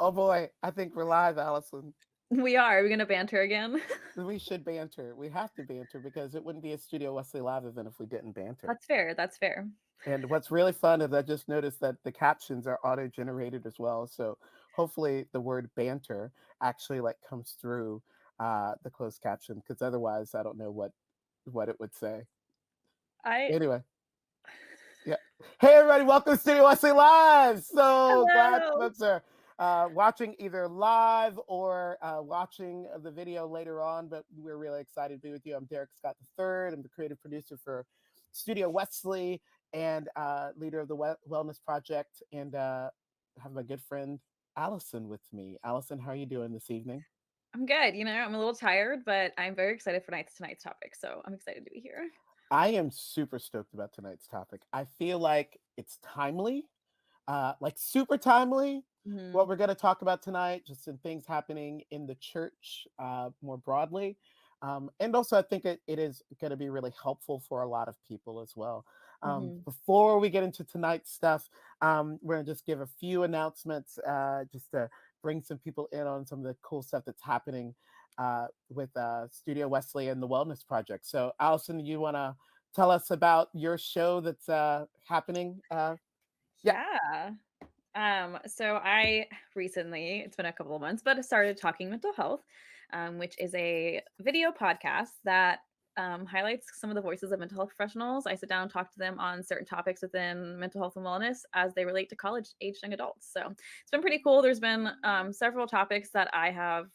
Oh boy, I think we're live, Allison. We are. Are we gonna banter again? We should banter. We have to banter because it wouldn't be a Studio Wesley Live event if we didn't banter. That's fair. That's fair. And what's really fun is I just noticed that the captions are auto-generated as well. So hopefully the word banter actually like comes through the closed caption because otherwise I don't know what it would say. I Anyway, yeah. Hey everybody, welcome to Studio Wesley Live. So glad Hello. folks are watching either live or watching the video later on. But we're really excited to be with you. I'm Derrick Scott III. I'm the creative producer for Studio Wesley and leader of the Wellness Project. And have my good friend Allison with me. Allison, how are you doing this evening? I'm good. I'm a little tired, but I'm very excited for tonight's topic. So I'm excited to be here. I am super stoked about tonight's topic. I feel like it's timely, like super timely. What Hmm. we're going to talk about tonight, just some things happening in the church more broadly. And also, I think it is going to be really helpful for a lot of people as well. Hmm. Before we get into tonight's stuff, we're going to just give a few announcements just to bring some people in on some of the cool stuff that's happening with Studio Wesley and the Wellness Project. So, Allison, you want to tell us about your show that's happening? Yeah. Yeah. So I recently, it's been a couple of months, but I started Talking Mental Health, which is a video podcast that highlights some of the voices of mental health professionals. I sit down and talk to them on certain topics within mental health and wellness as they relate to college aged young adults. So it's been pretty cool. There's been several topics that I have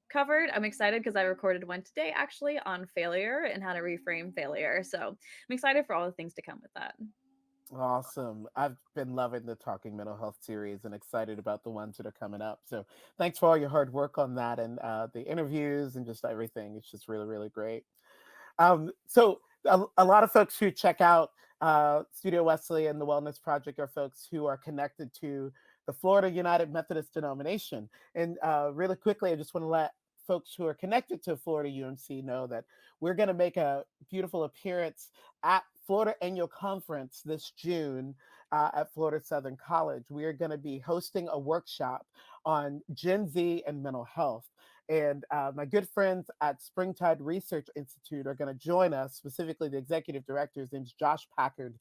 covered. I'm excited because I recorded one today actually on failure and how to reframe failure. So I'm excited for all the things to come with that. Awesome. I've been loving the Talking Mental Health series and excited about the ones that are coming up. So thanks for all your hard work on that and the interviews and just everything. It's just really, really great. So a lot of folks who check out Studio Wesley and the Wellness Project are folks who are connected to the Florida United Methodist denomination. And really quickly, I just want to let folks who are connected to Florida UMC know that we're going to make a beautiful appearance at Florida Annual Conference this June at Florida Southern College. We are going to be hosting a workshop on Gen Z and mental health. And my good friends at Springtide Research Institute are going to join us, specifically the executive director. His name's Josh Packard.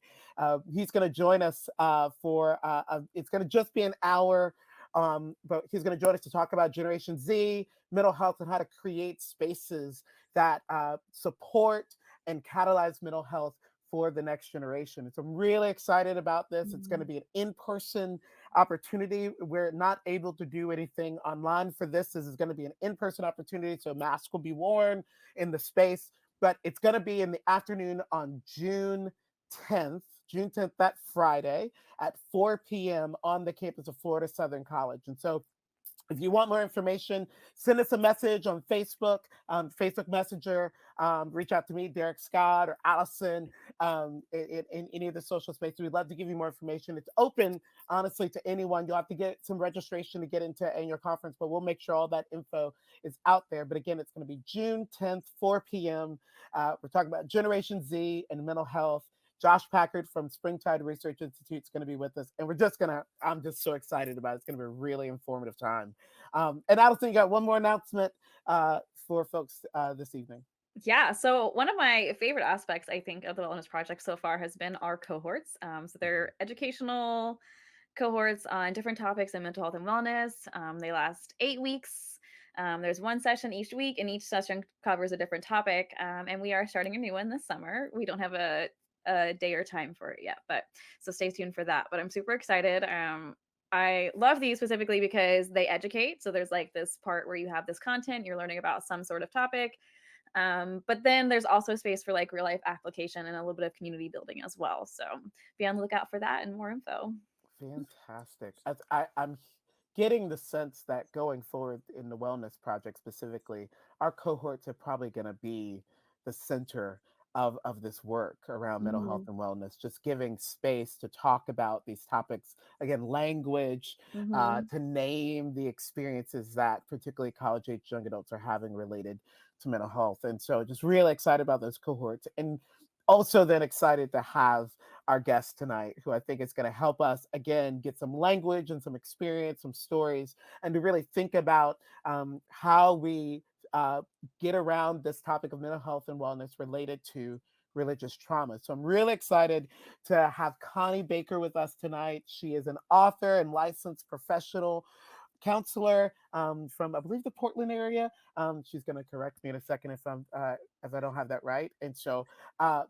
He's going to join us it's going to just be an hour, but he's going to join us to talk about Generation Z, mental health, and how to create spaces that support and catalyze mental health for the next generation. And so I'm really excited about this. It's going to Mhm. be an in-person opportunity. We're not able to do anything online for this. This is going to be an in-person opportunity, so masks will be worn in the space, but it's going to be in the afternoon on June 10th, that Friday at 4 p.m. on the campus of Florida Southern College. And so if you want more information, send us a message on Facebook, Facebook Messenger. Reach out to me, Derrick Scott or Allison, in any of the social spaces. We'd love to give you more information. It's open, honestly, to anyone. You'll have to get some registration to get into annual conference, but we'll make sure all that info is out there. But again, it's going to be June 10th, 4 p.m. We're talking about Generation Z and mental health. Josh Packard from Springtide Research Institute is going to be with us. And I'm just so excited about it. It's going to be a really informative time. And Allison, you got one more announcement for folks this evening. Yeah. So one of my favorite aspects, I think, of the Wellness Project so far has been our cohorts. So they're educational cohorts on different topics in mental health and wellness. They last 8 weeks. There's one session each week, and each session covers a different topic. And we are starting a new one this summer. We don't have a day or time for it yet, but so stay tuned for that. But I'm super excited. I love these specifically because they educate. So there's like this part where you have this content, you're learning about some sort of topic, but then there's also space for like real life application and a little bit of community building as well. So be on the lookout for that and more info. Fantastic. I'm getting the sense that going forward in the Wellness Project specifically, our cohorts are probably going to be the center of this work around mental health Mhm. and wellness, just giving space to talk about these topics. Again, language, Mhm. to name the experiences that particularly college age young adults are having related to mental health. And so just really excited about those cohorts. And also then excited to have our guest tonight, who I think is going to help us again get some language and some experience, some stories, and to really think about how we uh, get around this topic of mental health and wellness related to religious trauma. So I'm really excited to have Connie Baker with us tonight. She is an author and licensed professional counselor from, I believe, the Portland area. She's going to correct me in a second if I don't have that right. And so,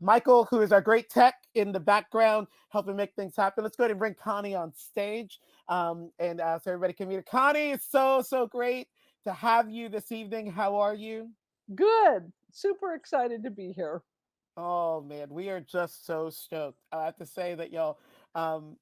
Michael, who is our great tech in the background, helping make things happen. Let's go ahead and bring Connie on stage, and so everybody can meet her. Connie, it's so great to have you this evening. How are you? Good. Super excited to be here. Oh man, we are just so stoked. I have to say that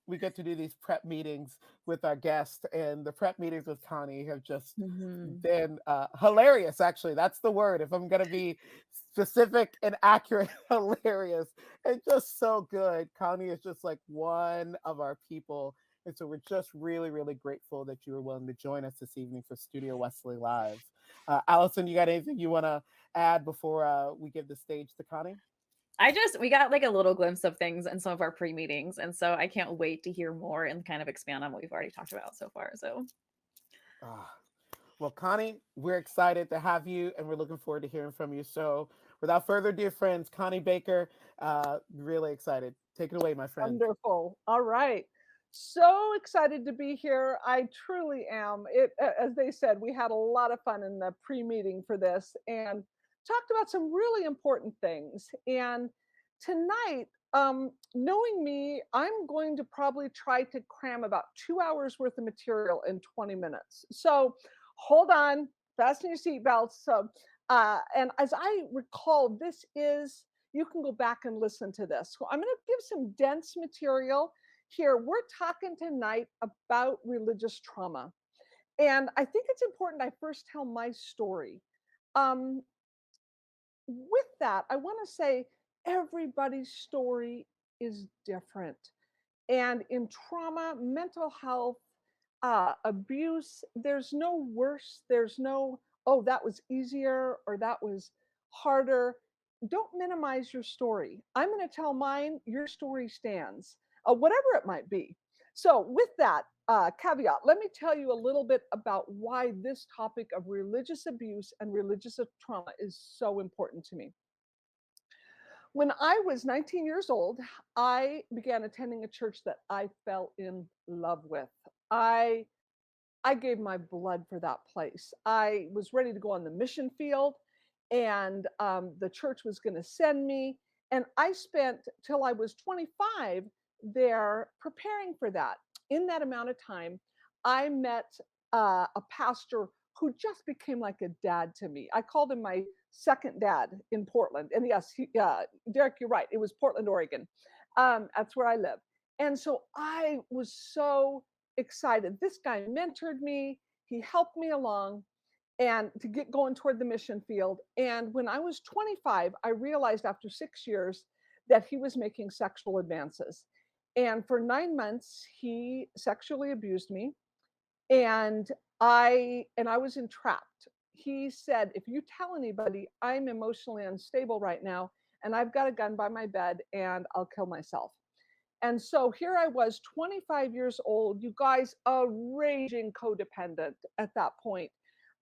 we get to do these prep meetings with our guests, and the prep meetings with Connie have just Mhm. been hilarious. Actually, that's the word. If I'm gonna be specific and accurate, hilarious, and just so good. Connie is just like one of our people, and so we're just really grateful that you were willing to join us this evening for Studio Wesley Live. Allison, you got anything you want to add before we give the stage to Connie? We got like a little glimpse of things in some of our pre-meetings, and so I can't wait to hear more and kind of expand on what we've already talked about so far. So Ah, well, Connie, we're excited to have you, and we're looking forward to hearing from you. So, without further ado, friends, Connie Baker, really excited. Take it away, my friend. Wonderful. All right. So excited to be here. I truly am. As they said, we had a lot of fun in the pre-meeting for this and talked about some really important things. And tonight, knowing me, I'm going to probably try to cram about 2 hours worth of material in 20 minutes. So hold on, fasten your seatbelts. And as I recall, this is you can go back and listen to this. So I'm going to give some dense material here. We're talking tonight about religious trauma. And I think it's important I first tell my story. Um, with that, I want to say everybody's story is different. And in trauma, mental health, abuse, there's no worse. There's no, oh, that was easier or that was harder. Don't minimize your story. I'm going to tell mine, your story stands, whatever it might be. So, with that caveat, let me tell you a little bit about why this topic of religious abuse and religious trauma is so important to me. When I was 19 years old, I began attending a church that I fell in love with. I I gave my blood for that place. I was ready to go on the mission field, and the church was going to send me. And I spent till I was 25 there preparing for that. In that amount of time, I met a pastor who just became like a dad to me. I called him my second dad in Portland. And yes, Derrick, you're right. It was Portland, Oregon. That's where I live. And so I was so excited. This guy mentored me, he helped me along and to get going toward the mission field. And when I was 25, I realized after 6 years that he was making sexual advances. And for 9 months he sexually abused me and I was entrapped. He said, "If you tell anybody, I'm emotionally unstable right now and I've got a gun by my bed and I'll kill myself." And so here I was, 25 years old, you guys, a raging codependent at that point.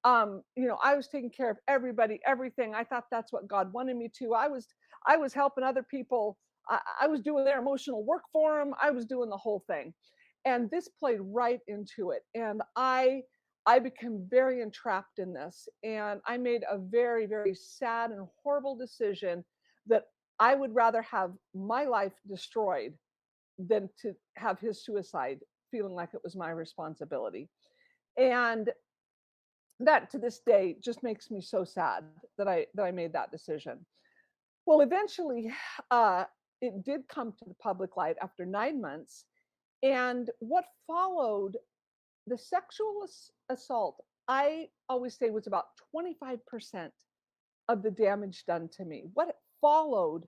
I was taking care of everybody, everything. I thought that's what God wanted me to. I was helping other people. I was doing their emotional work for them. I was doing the whole thing. And this played right into it. And I became very entrapped in this. And I made a very sad and horrible decision that I would rather have my life destroyed than to have his suicide feeling like it was my responsibility. And that to this day just makes me so sad that I made that decision. Well, eventually, uh, it did come to the public light after 9 months, and what followed the sexual assault, I always say was about 25% of the damage done to me. What followed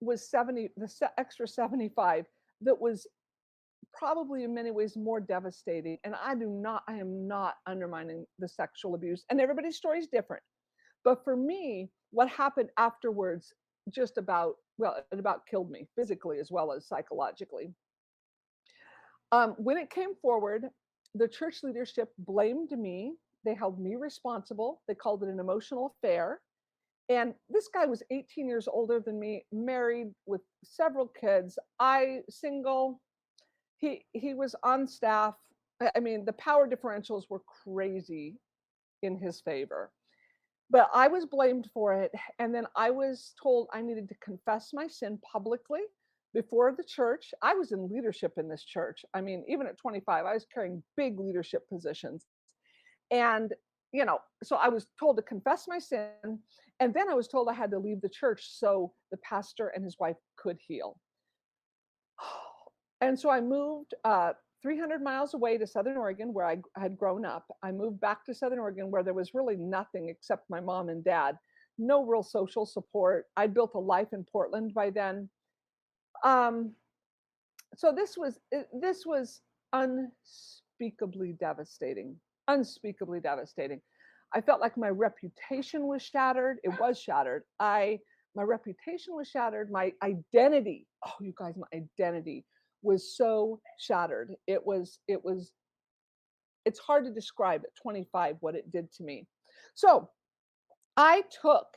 was 70, extra 75 that was probably in many ways more devastating. And I am not undermining the sexual abuse. And everybody's story is different. But for me, what happened afterwards just about, well, it about killed me physically as well as psychologically. When it came forward, the church leadership blamed me. They held me responsible. They called it an emotional affair. And this guy was 18 years older than me, married with several kids. I single. He was on staff. I mean, the power differentials were crazy in his favor. But I was blamed for it, and then I was told I needed to confess my sin publicly before the church. I was in leadership in this church. I mean, even at 25, I was carrying big leadership positions. And, so I was told to confess my sin, and then I was told I had to leave the church so the pastor and his wife could heal. And so I moved 300 miles away to Southern Oregon, where I had grown up. I moved back to Southern Oregon, where there was really nothing except my mom and dad, no real social support. I'd built a life in Portland by then. Um, so this was unspeakably devastating, unspeakably devastating. I felt like my reputation was shattered. It was shattered. My reputation was shattered. My identity, oh, you guys, my identity was so shattered. It's hard to describe at 25 what it did to me. So I took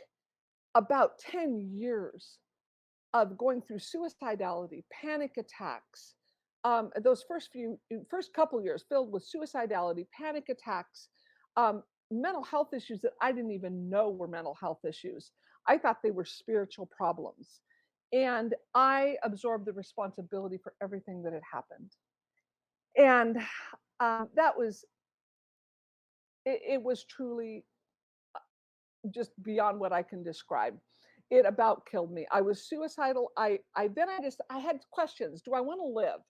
about 10 years of going through suicidality, panic attacks. Those first couple years filled with suicidality, panic attacks, um, mental health issues that I didn't even know were mental health issues. I thought they were spiritual problems. And I absorbed the responsibility for everything that had happened. And that was, it was truly just beyond what I can describe. It about killed me. I was suicidal. I had questions. Do I want to live?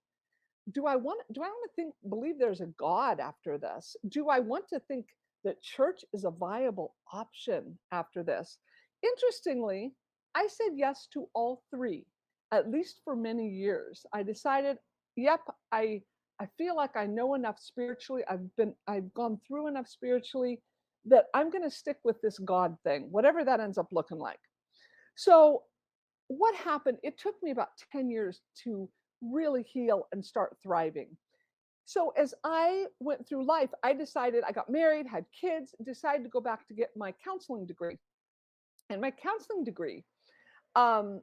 Do I want to believe there's a God after this? Do I want to think that church is a viable option after this? Interestingly, I said yes to all three, at least for many years. I decided, yep, I feel like I know enough spiritually. I've gone through enough spiritually that I'm going to stick with this God thing, whatever that ends up looking like. So what happened? It took me about 10 years to really heal and start thriving. So as I went through life, I decided, I got married, had kids, decided to go back to get my counseling degree. And my counseling degree um,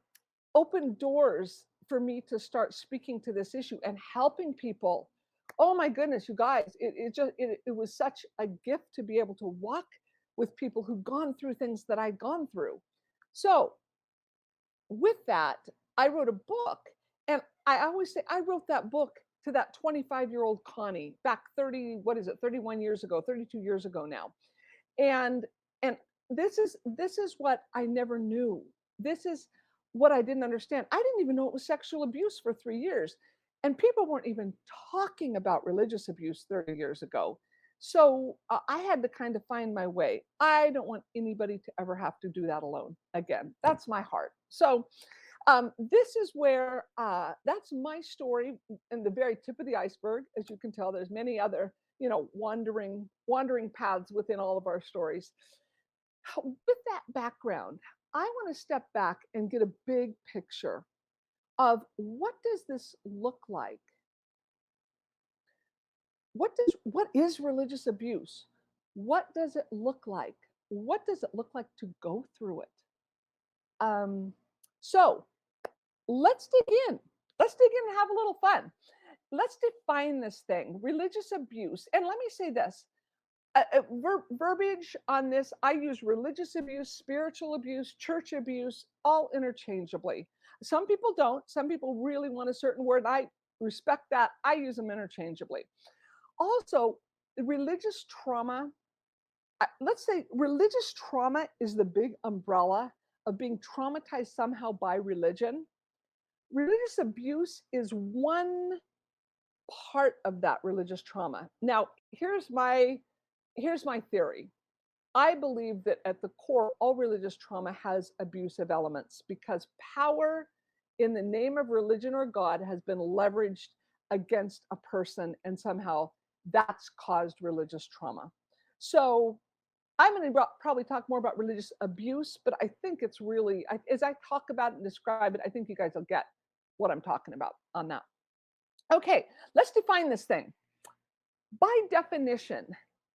opened doors for me to start speaking to this issue and helping people. Oh my goodness, you guys, it was such a gift to be able to walk with people who've gone through things that I'd gone through. So with that, I wrote a book. And I always say I wrote that book to that 25-year-old Connie back 30, what is it, 31 years ago, 32 years ago now. And and this is what I never knew. This is what I didn't understand. I didn't even know it was sexual abuse for 3 years. And people weren't even talking about religious abuse 30 years ago. So I had to kind of find my way. I don't want anybody to ever have to do that alone again. That's my heart. So this is where that's my story and the very tip of the iceberg. As you can tell, there's many other, wandering paths within all of our stories. With that background, I want to step back and get a big picture of what does this look like? What is religious abuse? What does it look like? What does it look like to go through it? Um, so let's dig in. Let's dig in and have a little fun. Let's define this thing, religious abuse. And let me say this verbiage on this, I use religious abuse, spiritual abuse, church abuse, all interchangeably. Some people don't. Some people really want a certain word. I respect that. I use them interchangeably. Also, religious trauma, let's say religious trauma is the big umbrella of being traumatized somehow by religion. Religious abuse is one part of that religious trauma. Now, here's my theory. I believe that at the core, all religious trauma has abusive elements because power in the name of religion or God has been leveraged against a person, and somehow that's caused religious trauma. So I'm going to probably talk more about religious abuse, but I think it's really, as I talk about it and describe it, I think you guys will get what I'm talking about on that. Okay, let's define this thing. By definition,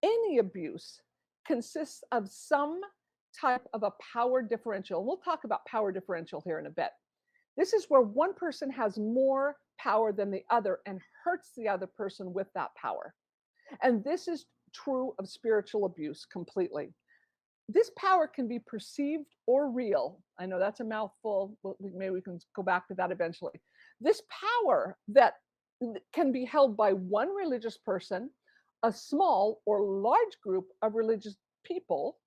any abuse consists of some type of a power differential. We'll talk about power differential here in a bit. This is where one person has more power than the other and hurts the other person with that power. And this is true of spiritual abuse completely. This power can be perceived or real. I know that's a mouthful. Maybe we can go back to that eventually. This power that can be held by one religious person, a small or large group of religious people,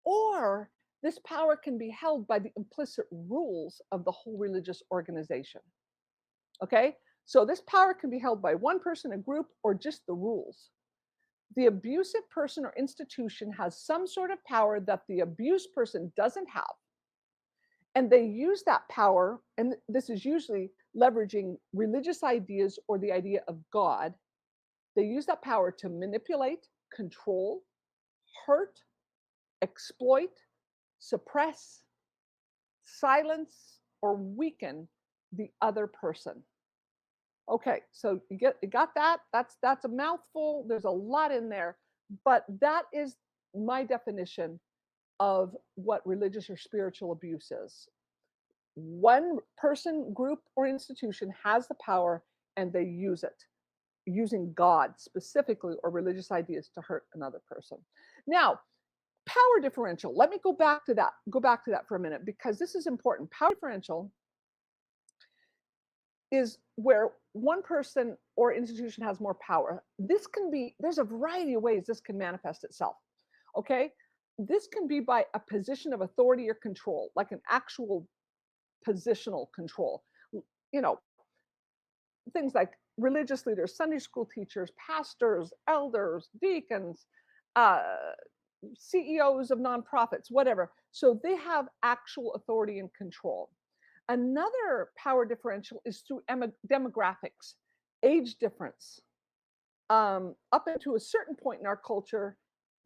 or this power can be held by the implicit rules of the whole religious organization. Okay? So this power can be held by one person, a group, or just the rules. The abusive person or institution has some sort of power that the abused person doesn't have. And they use that power, and this is usually leveraging religious ideas or the idea of God. They use that power to manipulate, control, hurt, exploit, suppress, silence, or weaken the other person. Okay, so you got that? That's a mouthful. There's a lot in there, but that is my definition of what religious or spiritual abuse is. One person, group, or institution has the power and they use it, using God specifically or religious ideas to hurt another person. Now, power differential. Let me go back to that. Go back to that for a minute because this is important. Power differential is where one person or institution has more power. This can be, there's a variety of ways this can manifest itself. Okay. This can be by a position of authority or control, like an actual positional control. You know, things like religious leaders, Sunday school teachers, pastors, elders, deacons, uh, CEOs of nonprofits, whatever. So they have actual authority and control. Another power differential is through demographics, age difference. Up into a certain point in our culture,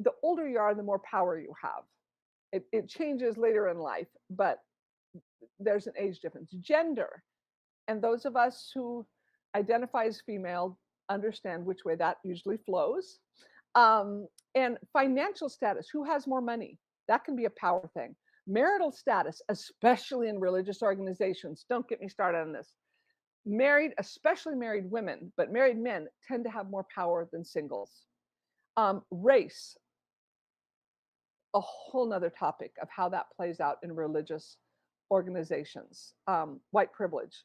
the older you are, the more power you have. It changes later in life, but there's an age difference. Gender, and those of us who identify as female understand which way that usually flows. And financial status, who has more money? That can be a power thing. Marital status, especially in religious organizations, don't get me started on this. Married, especially married women, but married men tend to have more power than singles. Race, a whole nother topic of how that plays out in religious organizations. White privilege,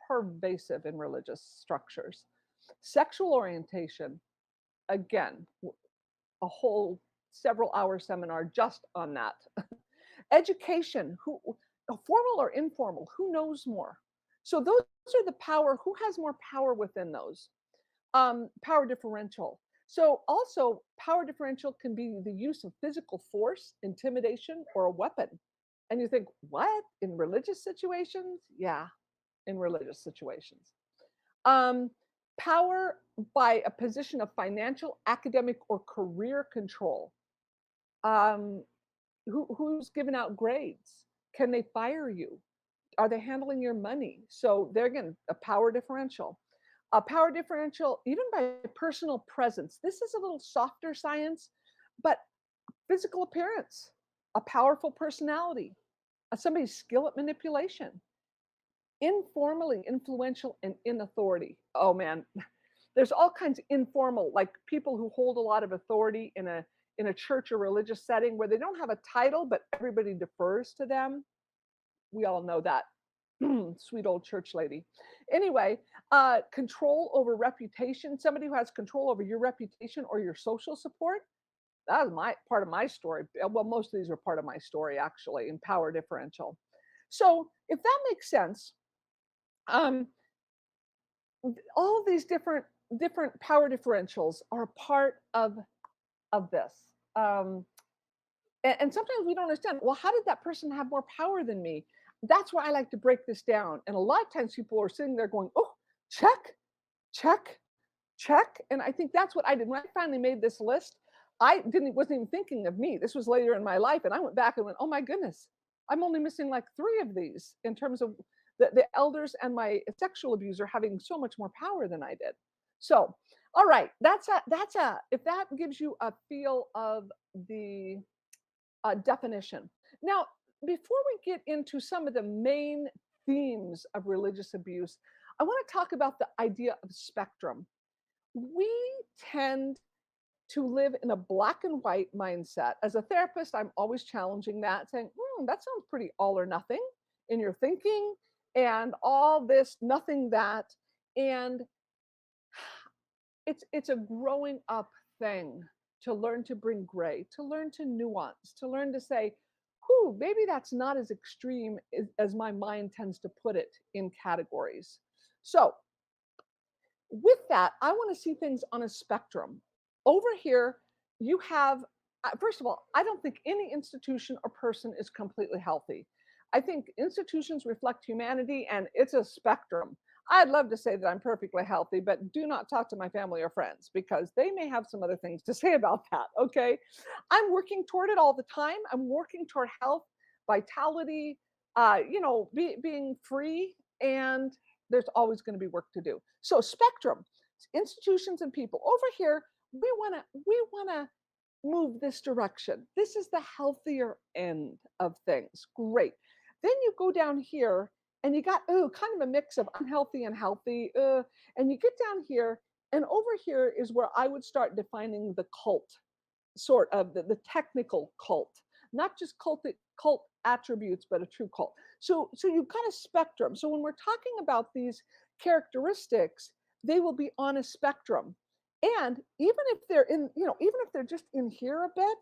pervasive in religious structures. Sexual orientation, again, a whole several hour seminar just on that. Education, who formal or informal, who knows more? So those are the power, who has more power within those? Power differential. So also power differential can be the use of physical force, intimidation, or a weapon. And you think, what? In religious situations? Yeah, in religious situations. Power by a position of financial, academic, or career control. Who's giving out grades? Can they fire you? Are they handling your money? So they're again a power differential. A power differential, even by personal presence. This is a little softer science, but physical appearance, a powerful personality, somebody's skill at manipulation, informally influential and in authority. Oh man, there's all kinds of informal, like people who hold a lot of authority in a church or religious setting where they don't have a title, but everybody defers to them. We all know that. Sweet old church lady. Anyway, control over reputation. Somebody who has control over your reputation or your social support. That was my part of my story. Well, most of these are part of my story actually in power differential. So if that makes sense, all of these different power differentials are a part of this. And sometimes we don't understand, well, how did that person have more power than me? That's why I like to break this down. And a lot of times people are sitting there going, oh, check, check, check. And I think that's what I did when I finally made this list. wasn't even thinking of me. This was later in my life, and I went back and went, oh my goodness, I'm only missing like 3 of these in terms of the elders and my sexual abuser having so much more power than I did. So, all right, that's a if that gives you a feel of the definition. Now, before we get into some of the main themes of religious abuse, I want to talk about the idea of spectrum. We tend to live in a black and white mindset. As a therapist, I'm always challenging that, saying, that sounds pretty all or nothing in your thinking, and all this, nothing that. And it's a growing up thing to learn to bring gray, to learn to nuance, to learn to say, whew, maybe that's not as extreme as my mind tends to put it in categories. So with that, I want to see things on a spectrum. Over here, you have, first of all, I don't think any institution or person is completely healthy. I think institutions reflect humanity, and it's a spectrum. I'd love to say that I'm perfectly healthy, but do not talk to my family or friends because they may have some other things to say about that. Okay. I'm working toward it all the time. I'm working toward health, vitality, being free, and there's always going to be work to do. So spectrum, institutions and people. Over here, we want to move this direction. This is the healthier end of things. Great. Then you go down here and you got kind of a mix of unhealthy and healthy. And you get down here, and over here is where I would start defining the cult, sort of the technical cult, not just cult attributes, but a true cult. So you've got a spectrum. So when we're talking about these characteristics, they will be on a spectrum. And even if they're even if they're just in here a bit,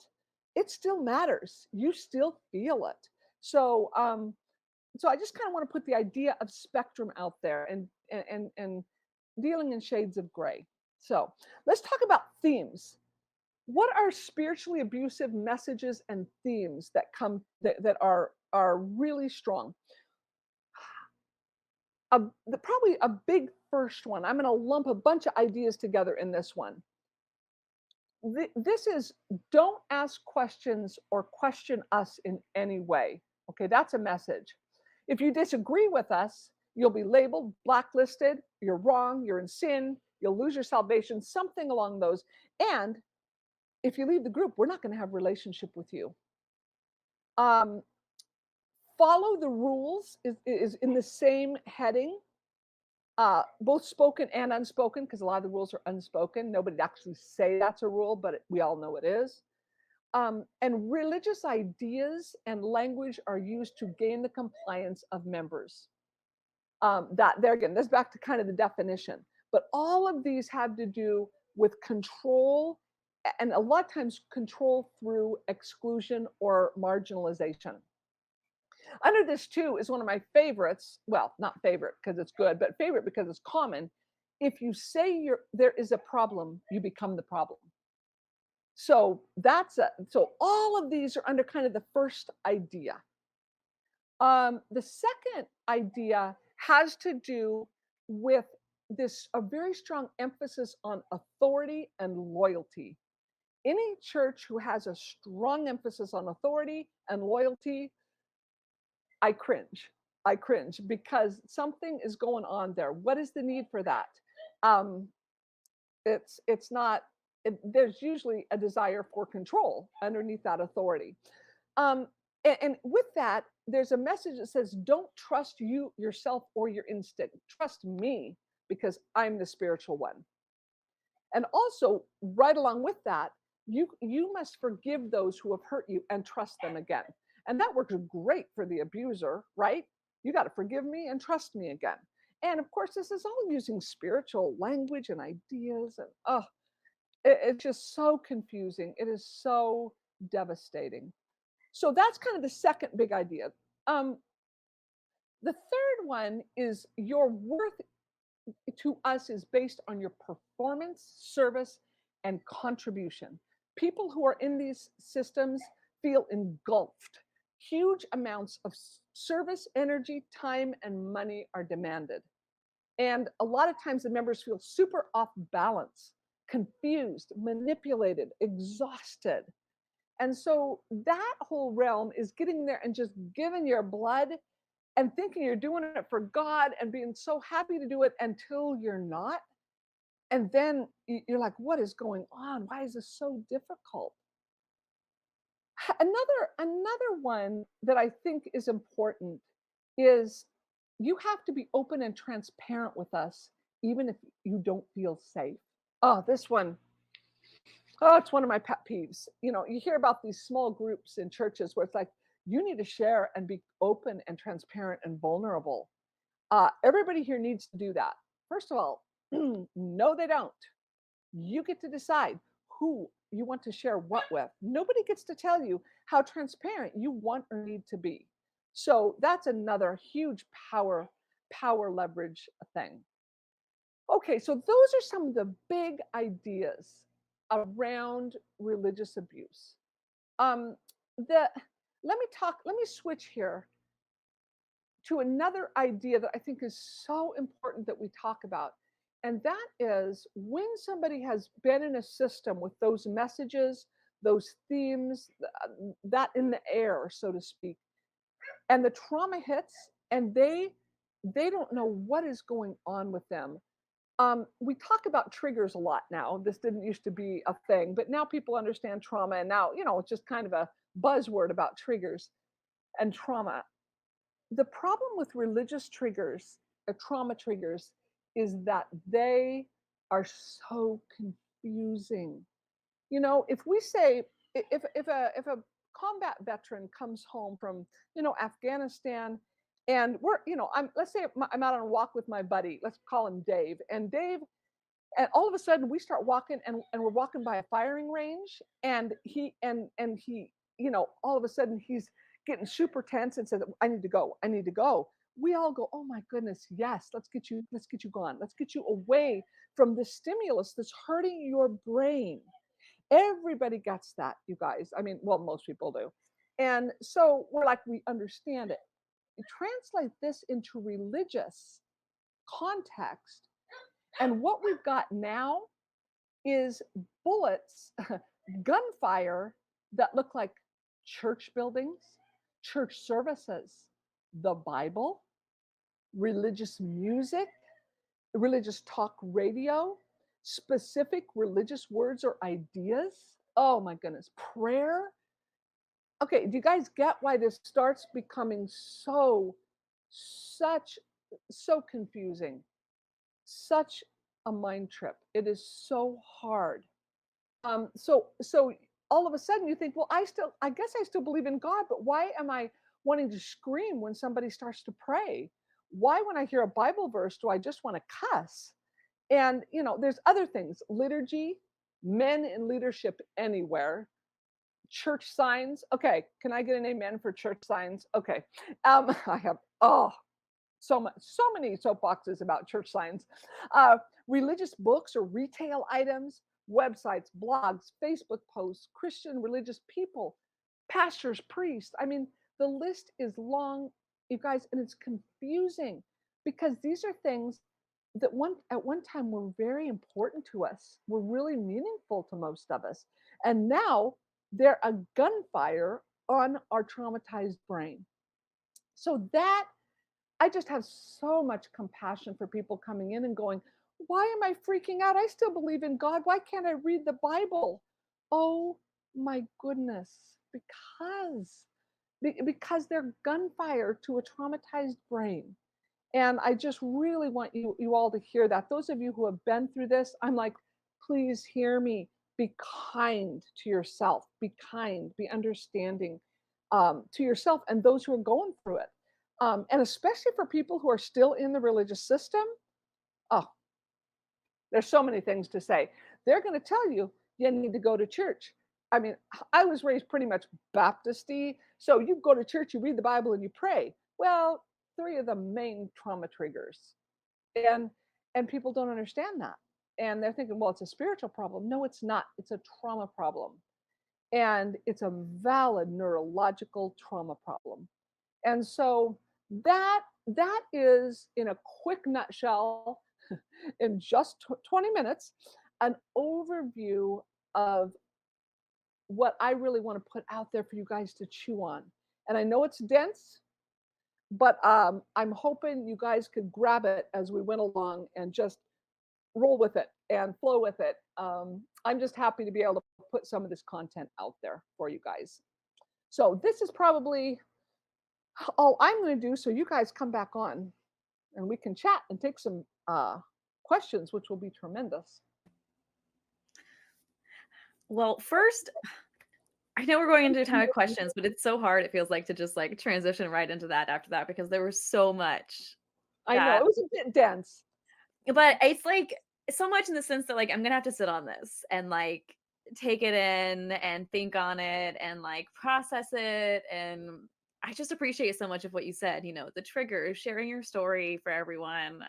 it still matters. You still feel it. So I just kind of want to put the idea of spectrum out there, and dealing in shades of gray. So let's talk about themes. What are spiritually abusive messages and themes that are really strong? Probably a big first one. I'm going to lump a bunch of ideas together in this one. This is, don't ask questions or question us in any way. Okay, that's a message. If you disagree with us, you'll be labeled, blacklisted, you're wrong, you're in sin, you'll lose your salvation, something along those. And if you leave the group, we're not going to have a relationship with you. Follow the rules is in the same heading, both spoken and unspoken, because a lot of the rules are unspoken. Nobody actually say that's a rule, but we all know it is. And religious ideas and language are used to gain the compliance of members. That there again, this back to kind of the definition. But all of these have to do with control, and a lot of times control through exclusion or marginalization. Under this too is one of my favorites. Well, not favorite because it's good, but favorite because it's common. If you say there is a problem, you become the problem. So so all of these are under kind of the first idea. The second idea has to do with a very strong emphasis on authority and loyalty. Any church who has a strong emphasis on authority and loyalty, I cringe. I cringe because something is going on there. What is the need for that? It's not. There's usually a desire for control underneath that authority. And with that, there's a message that says, don't trust yourself or your instinct. Trust me because I'm the spiritual one. And also, right along with that, you must forgive those who have hurt you and trust them again. And that works great for the abuser, right? You got to forgive me and trust me again. And of course, this is all using spiritual language and ideas. And it's just so confusing. It is so devastating. So that's kind of the second big idea. The third one is your worth to us is based on your performance, service, and contribution. People who are in these systems feel engulfed. Huge amounts of service, energy, time, and money are demanded. And a lot of times the members feel super off balance confused, manipulated, exhausted. And so that whole realm is getting there and just giving your blood and thinking you're doing it for God and being so happy to do it until you're not. And then you're like, what is going on? Why is this so difficult? Another one that I think is important is you have to be open and transparent with us, even if you don't feel safe. Oh, this one. Oh, it's one of my pet peeves. You hear about these small groups in churches where it's like, you need to share and be open and transparent and vulnerable. Everybody here needs to do that. First of all, no, they don't. You get to decide who you want to share what with. Nobody gets to tell you how transparent you want or need to be. So that's another huge power leverage thing. Okay, so those are some of the big ideas around religious abuse. Um, the let me switch here to another idea that I think is so important that we talk about. And that is when somebody has been in a system with those messages, those themes, that in the air, so to speak, and the trauma hits and they don't know what is going on with them. We talk about triggers a lot now. This didn't used to be a thing, but now people understand trauma, and now it's just kind of a buzzword about triggers and trauma. The problem with religious triggers, trauma triggers, is that they are so confusing. If we say if a combat veteran comes home from Afghanistan, and let's say I'm out on a walk with my buddy, let's call him Dave, and all of a sudden we start walking, and we're walking by a firing range, and he all of a sudden he's getting super tense and says, I need to go, I need to go. We all go, oh my goodness, yes, let's get you gone, let's get you away from the stimulus that's hurting your brain. Everybody gets that, you guys. I mean, well, most people do. And so we're like, we understand it. You translate this into religious context, and what we've got now is bullets, gunfire that look like church buildings, church services, the Bible, religious music, religious talk radio, specific religious words or ideas. Oh my goodness, prayer. Okay, do you guys get why this starts becoming such, so confusing, such a mind trip? It is so hard. So all of a sudden you think, well, I guess I still believe in God, but why am I wanting to scream when somebody starts to pray? Why, when I hear a Bible verse, do I just want to cuss? And there's other things, liturgy, men in leadership anywhere, church signs. Okay, can I get an amen for church signs? Okay. I have so many soapboxes about church signs. Religious books or retail items, websites, blogs, Facebook posts, Christian religious people, pastors, priests. I mean, the list is long, you guys, and it's confusing because these are things that at one time were very important to us, were really meaningful to most of us. And now they're a gunfire on our traumatized brain. So that I just have so much compassion for people coming in and going, why am I freaking out? I still believe in God. Why can't I read the Bible? Oh my goodness. Because they're gunfire to a traumatized brain. And I just really want you all to hear that. Those of you who have been through this, I'm like, please hear me. Be kind to yourself. Be kind. Be understanding to yourself and those who are going through it. And especially for people who are still in the religious system. Oh, there's so many things to say. They're going to tell you you need to go to church. I mean, I was raised pretty much Baptist-y. So you go to church, you read the Bible, and you pray. Well, three of the main trauma triggers. And people don't understand that. And they're thinking, well, it's a spiritual problem. No, it's not. It's a trauma problem. And it's a valid neurological trauma problem. And so that is, in a quick nutshell, in just 20 minutes, an overview of what I really want to put out there for you guys to chew on. And I know it's dense, but I'm hoping you guys could grab it as we went along and just roll with it and flow with it. I'm just happy to be able to put some of this content out there for you guys. So this is probably all I'm going to do. So you guys come back on and we can chat and take some questions, which will be tremendous. Well, first, I know we're going into a time of questions, but it's so hard, it feels like, to just like transition right into that after that because there was so much I know that, it was a bit dense. but it's like so much in the sense that like I'm gonna have to sit on this and like take it in and think on it and like process it. And I just appreciate so much of what you said, the triggers, sharing your story for everyone,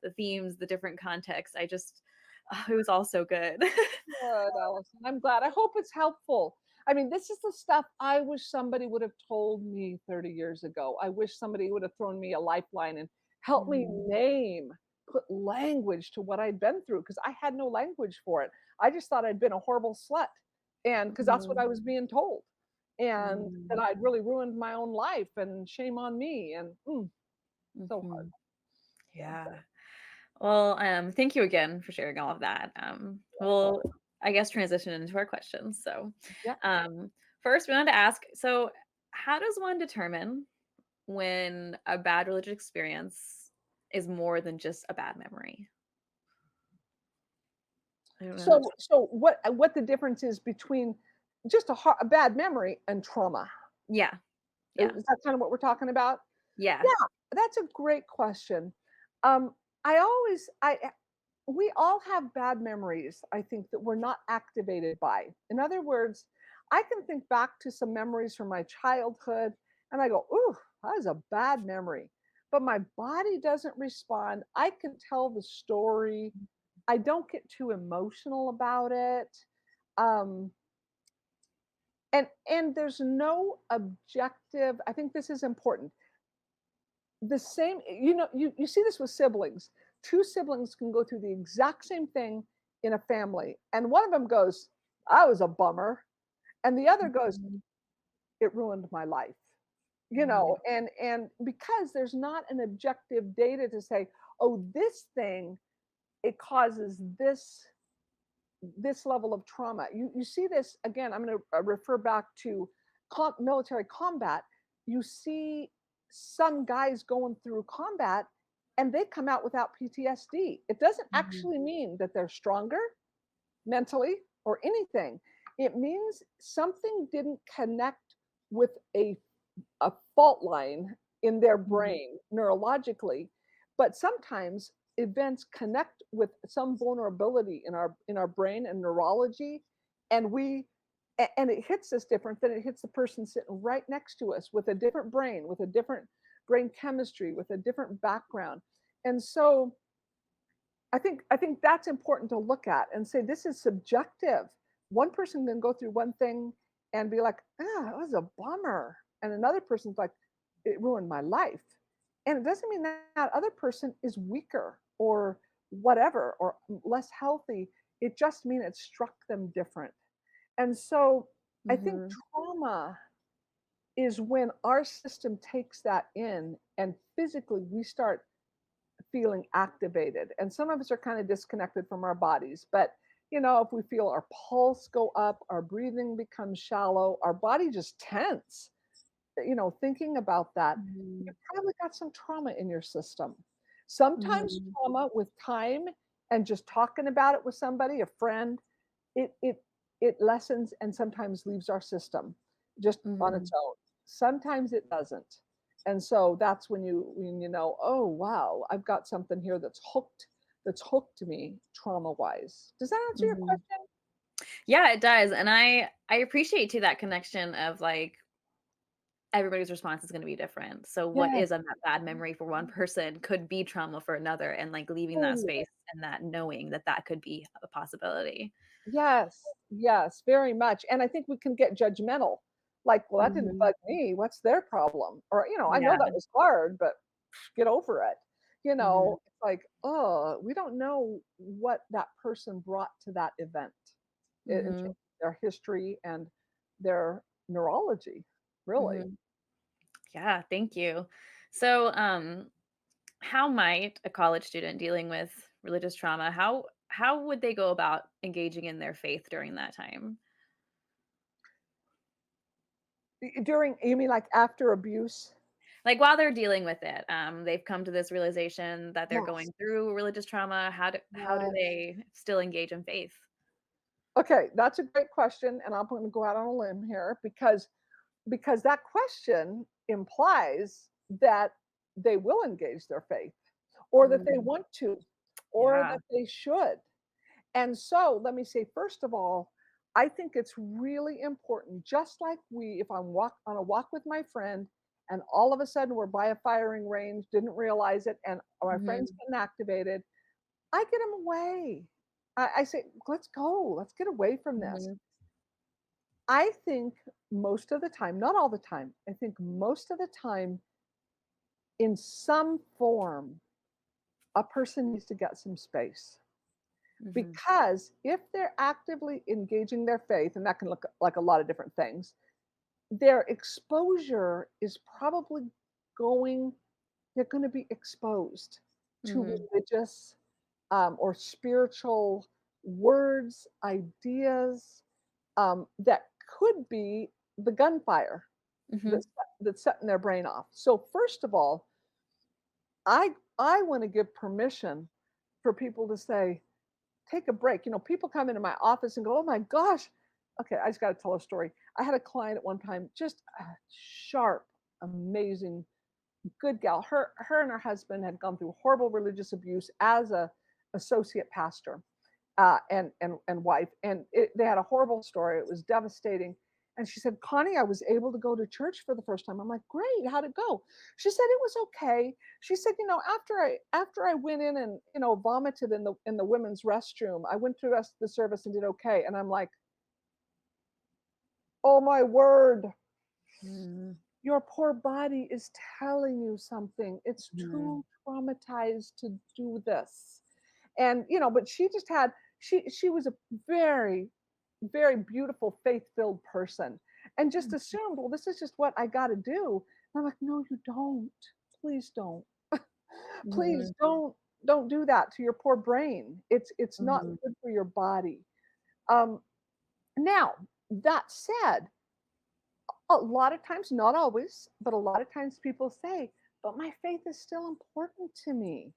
the themes, the different contexts. It was all so good. Good, Allison. I'm glad. I hope it's helpful. I mean, this is the stuff I wish somebody would have told me 30 years ago. I wish somebody would have thrown me a lifeline and helped me Mhm. put language to what I'd been through because I had no language for it. I just thought I'd been a horrible slut. And because that's what Mhm. I was being told. And that Mhm. I'd really ruined my own life and shame on me. And so hard. Mhm. So Yeah. Well, thank you again for sharing all of that. We'll, I guess, transition into our questions. So, yeah. um, first, we wanted to ask, so how does one determine when a bad religious experience is more than just a bad memory? I don't know. So what the difference is between just a bad memory and trauma? Yeah. Yeah. Is that kind of what we're talking about? Yeah. Yeah, that's a great question. Um, I always I we all have bad memories, I think, that we're not activated by. In other words, I can think back to some memories from my childhood and I go, "Ooh, that was a bad memory." But my body doesn't respond. I can tell the story. I don't get too emotional about it. Um, and there's no objective. I think this is important. The same, you see this with siblings. Two siblings can go through the exact same thing in a family, and one of them goes, "I was a bummer," and the other goes, Mhm. "It ruined my life." Mhm. And because there's not an objective data to say, "Oh, this thing, it causes this level of trauma." You see this again. I'm going to refer back to military combat. You see some guys going through combat and they come out without PTSD. It doesn't Mhm. actually mean that they're stronger mentally or anything. It means something didn't connect with a fault line in their Mhm. brain neurologically. But sometimes events connect with some vulnerability in our brain and neurology, and and it hits us different than it hits the person sitting right next to us with a different brain, with a different brain chemistry, with a different background. And so I think that's important to look at and say this is subjective. One person can go through one thing and be like, "Ah, it was a bummer," and another person's like, "It ruined my life." And it doesn't mean that that other person is weaker or whatever or less healthy. It just means it struck them different. And so I think Mhm. trauma is when our system takes that in and physically we start feeling activated. And some of us are kind of disconnected from our bodies. But, if we feel our pulse go up, our breathing becomes shallow, our body just tense, thinking about that, you Mhm. probably got some trauma in your system. Sometimes Mhm. trauma with time and just talking about it with somebody, a friend, it lessens and sometimes leaves our system just on its Mhm. own. Sometimes it doesn't. And so that's when you know, oh wow, I've got something here that's hooked me trauma wise. Does that answer your Mhm. question? Yeah, it does. And I appreciate too that connection of like everybody's response is going to be different. So what Yes. is a bad memory for one person could be trauma for another, and like leaving that Totally. space and that knowing that that could be a possibility. Yes, yes, very much. And I think we can get judgmental. Like, well, that didn't Mhm. bug me. What's their problem? Or, I know Yeah. that was hard, but get over it. Mhm. It's like, oh, we don't know what that person brought to that event in terms Mhm. of their history and their neurology, really. Mhm. Yeah, thank you. So, how might a college student dealing with religious trauma, how would they go about engaging in their faith during that time? During, you mean like after abuse? Like while they're dealing with it, they've come to this realization that they're Yes. going through religious trauma. How do Yes. they still engage in faith? Okay, that's a great question, and I'm going to go out on a limb here because that question implies that they will engage their faith, or that they Mm, want to, or yeah. that they should. And so let me say, first of all, I think it's really important, just like if I'm on a walk with my friend and all of a sudden we're by a firing range, didn't realize it, and my friend's Mhm. getting activated, I get him away. I say, let's go, let's get away from this. Mhm. I think most of the time, not all the time, I think most of the time, in some form, a person needs to get some space. Mhm. Because if they're actively engaging their faith, and that can look like a lot of different things, their exposure is probably going, they're going to be exposed to Mhm. religious or spiritual words, ideas that could be the gunfire Mhm. that's setting their brain off. So, first of all, I want to give permission for people to say, take a break. People come into my office and go, "Oh my gosh." Okay, I just got to tell a story. I had a client at one time, just a sharp, amazing, good gal. Her and her husband had gone through horrible religious abuse as a associate pastor, and wife, and they had a horrible story. It was devastating. And she said, "Connie, I was able to go to church for the first time." I'm like, "Great, how'd it go?" She said, "It was okay." She said, after I went in and vomited in the women's restroom, I went through the rest of the service and did okay." And I'm like, "Oh my word, Mhm. your poor body is telling you something. It's Mhm. too traumatized to do this." And but she was a very, very beautiful, faith-filled person, and just assumed, well, this is just what I got to do. And I'm like, no, you don't. Please don't. Please Mhm. don't do that to your poor brain. It's not Mhm. good for your body. um Now, that said, a lot of times, not always, but a lot of times people say, but my faith is still important to me.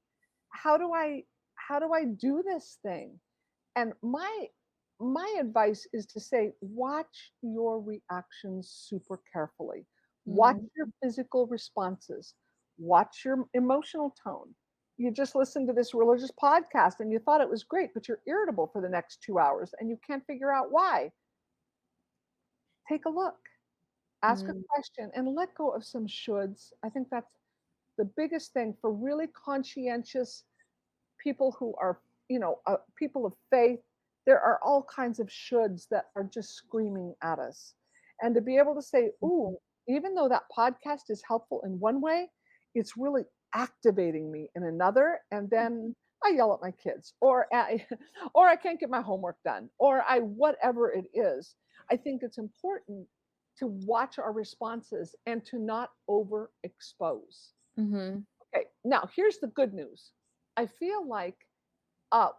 How do i how do i do this thing? And my advice is to say, watch your reactions super carefully. Watch Mhm. your physical responses. Watch your emotional tone. You just listened to this religious podcast and you thought it was great, but you're irritable for the next 2 hours and you can't figure out why. Take a look, ask a Mhm. question, and let go of some shoulds. I think that's the biggest thing for really conscientious people who are, people of faith. There are all kinds of shoulds that are just screaming at us. And to be able to say, ooh, even though that podcast is helpful in one way, it's really activating me in another. And then I yell at my kids, or I can't get my homework done, or whatever it is. I think it's important to watch our responses and to not overexpose. Mhm. Okay, now here's the good news. I feel like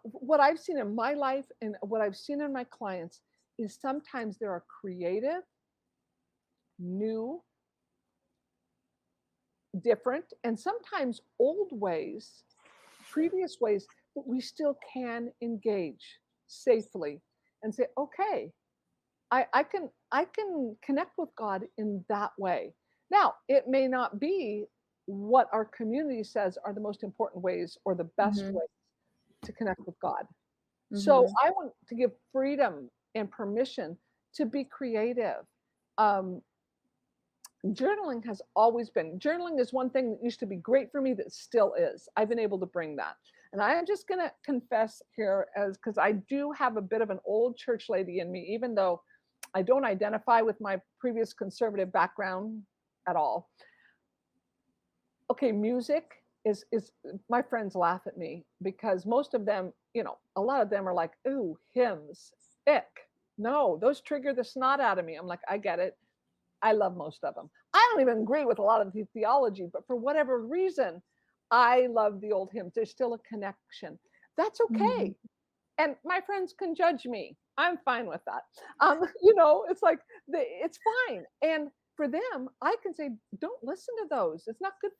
what I've seen in my life and what I've seen in my clients is sometimes there are creative, new, different, and sometimes old ways, previous ways that we still can engage safely and say, okay, I can connect with God in that way. Now, it may not be what our community says are the most important ways or the best Mhm. ways to connect with God. So Mhm. I want to give freedom and permission to be creative. Um, journaling is one thing that used to be great for me that still is. I've been able to bring that. And I am just going to confess here, as because I do have a bit of an old church lady in me, even though I don't identify with my previous conservative background at all. Okay, music. is my friends laugh at me because most of them, a lot of them are like, "Ooh, hymns, ick. No, those trigger the snot out of me." I'm like, "I get it. I love most of them. I don't even agree with a lot of the theology, but for whatever reason, I love the old hymns. There's still a connection. That's Mhm. okay. And my friends can judge me. I'm fine with that. It's like it's fine. And for them, I can say, don't listen to those. It's not good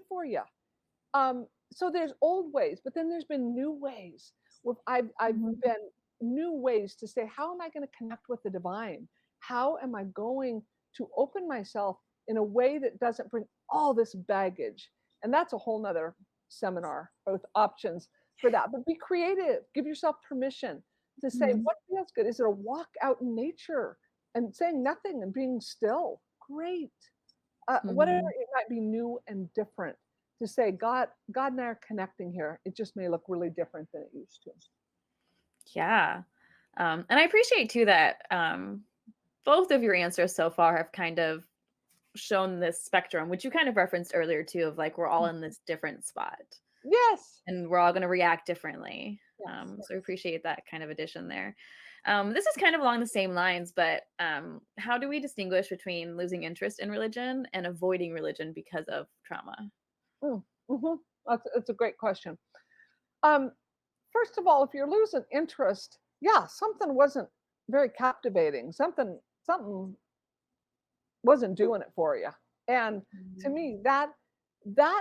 for you. So there's old ways, but then there's been new ways. I've Mhm. been new ways to say, how am I going to connect with the divine? How am I going to open myself in a way that doesn't bring all this baggage? And that's a whole nother seminar, both options for that. But be creative, give yourself permission to say Mhm. what feels good. Is it a walk out in nature and saying nothing and being still? Great. Whatever Mhm. it might be new and different to say, God and I are connecting here. It just may look really different than it used to. Yeah. And I appreciate too that both of your answers so far have kind of shown this spectrum, which you kind of referenced earlier too, of like we're all in this different spot Yes. and we're all going to react differently. Yes. So I appreciate that kind of addition there. This is kind of along the same lines, but how do we distinguish between losing interest in religion and avoiding religion because of trauma? Mm, mhm. That's a great question. Um, First of all, if you're losing interest, yeah, something wasn't very captivating. Something wasn't doing it for you. And to Mhm. me, that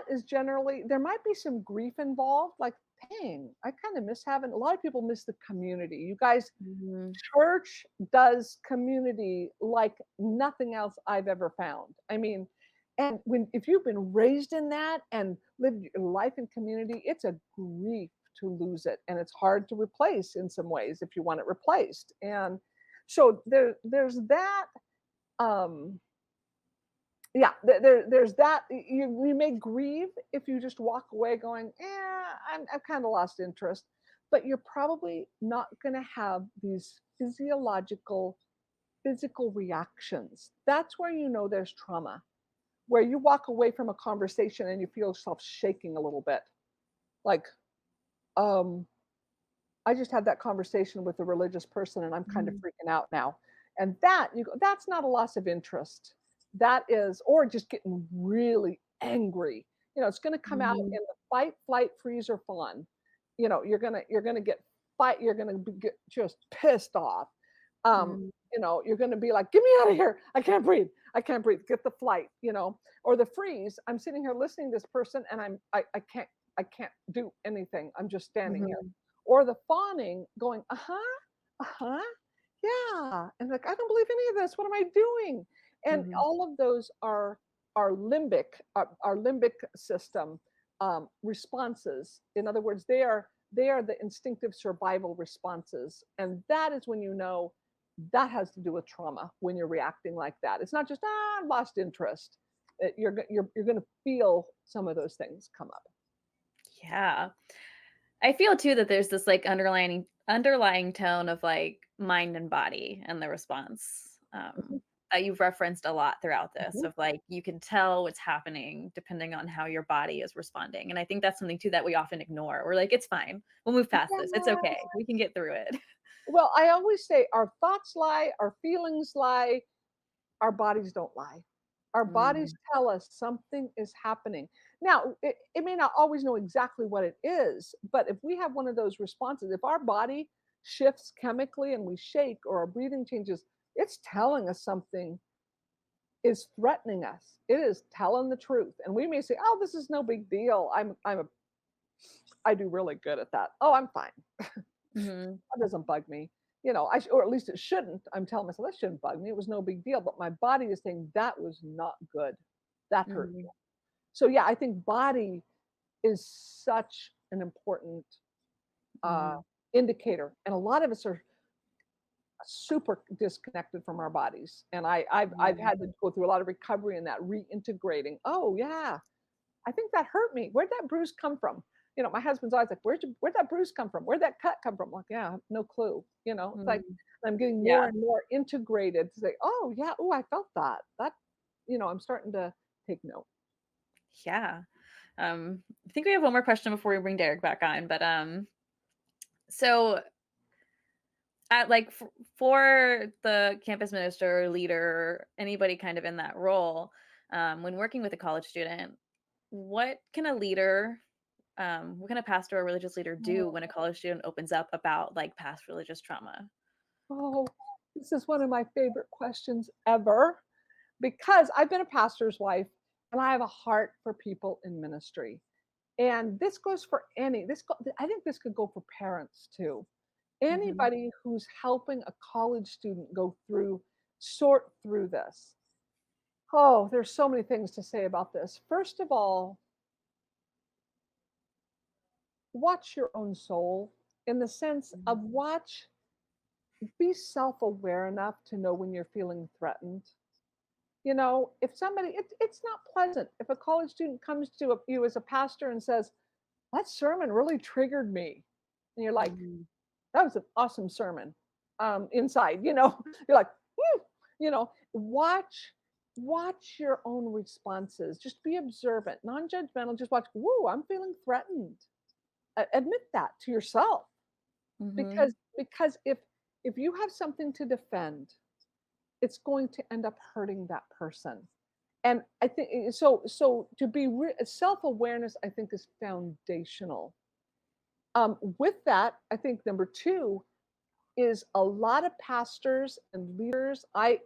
is generally there might be some grief involved, like, dang, I kind of miss having a lot of people miss the community. You guys, Mhm. church does community like nothing else I've ever found. I mean, and when if you've been raised in that and lived your life in community, it's a grief to lose it. And it's hard to replace in some ways if you want it replaced. And so there's that. Um, yeah, there's that. You may grieve if you just walk away going, I've kind of lost interest, but you're probably not going to have these physical reactions. That's where you know there's trauma, where you walk away from a conversation and you feel yourself shaking a little bit. Like, um, I just had that conversation with a religious person and I'm kind of Mhm. freaking out now. And that you go, that's not a loss of interest. That is, or just getting really angry. It's going to come out Mhm. in the fight, flight, freeze, or fawn. You're gonna get fight. You're gonna get just pissed off. Mhm. You're gonna be like, "Get me out of here! I can't breathe. I can't breathe." Get the flight. Or the freeze. I'm sitting here listening to this person, and I can't do anything. I'm just standing here. Mhm. Or the fawning, going, uh-huh, yeah, and like, I don't believe any of this. What am I doing? And Mhm. all of those are our limbic system responses. In other words, they are the instinctive survival responses, and that is when you know that has to do with trauma when you're reacting like that. It's not just I lost interest. You're going to feel some of those things come up. Yeah. I feel too that there's this like underlying tone of like mind and body and the response Mhm, that you've referenced a lot throughout this mhm. of like you can tell what's happening depending on how your body is responding. And I think that's something too that we often ignore. We're like, it's fine. We'll move past this. It's Yeah. okay. We can get through it. Well, I always say our thoughts lie, our feelings lie, our bodies don't lie. Our bodies Mm, tell us something is happening. Now, it may not always know exactly what it is, but if we have one of those responses, if our body shifts chemically and we shake or our breathing changes, it's telling us something is threatening us. It is telling the truth. And we may say, "Oh, this is no big deal. I do really good at that. Oh, I'm fine. mhm, That doesn't bug me." Or at least it shouldn't. I'm telling myself that shouldn't bug me. It was no big deal. But my body is saying that was not good. That hurt you. mhm, So yeah, I think body is such an important uh, mhm, indicator, and a lot of us are super disconnected from our bodies. And I've mhm. had to go through a lot of recovery in that reintegrating. Oh yeah, I think that hurt me. Where'd that bruise come from? My husband's always like, where'd that bruise come from? Where'd that cut come from? I'm like, yeah, I have no clue. It's like Mhm. I'm getting more Yeah. and more integrated to say, oh yeah, oh I felt that. I'm starting to take note. Yeah. I think we have one more question before we bring Derrick back on, but so at like for the campus minister, leader, anybody kind of in that role, when working with a college student, what can a leader, what can a pastor or religious leader do when a college student opens up about like past religious trauma? Oh, this is one of my favorite questions ever because I've been a pastor's wife and I have a heart for people in ministry. And this goes for I think this could go for parents too. Mm-hmm. Anybody who's helping a college student sort through this. Oh, there's so many things to say about this. First of all, watch your own soul in the sense of be self-aware enough to know when you're feeling threatened. You know, if it's not pleasant if a college student comes to you as a pastor and says, that sermon really triggered me. And you're like, Mm-hmm. that was an awesome sermon. Inside, you're like, "Whew," watch your own responses. Just be observant, non-judgmental. Just watch. Whoa, I'm feeling threatened. Admit that to yourself, Mm-hmm. because if you have something to defend, it's going to end up hurting that person. And I think so. So to be self-awareness, I think is foundational. With that, I think number two is a lot of pastors and leaders. I've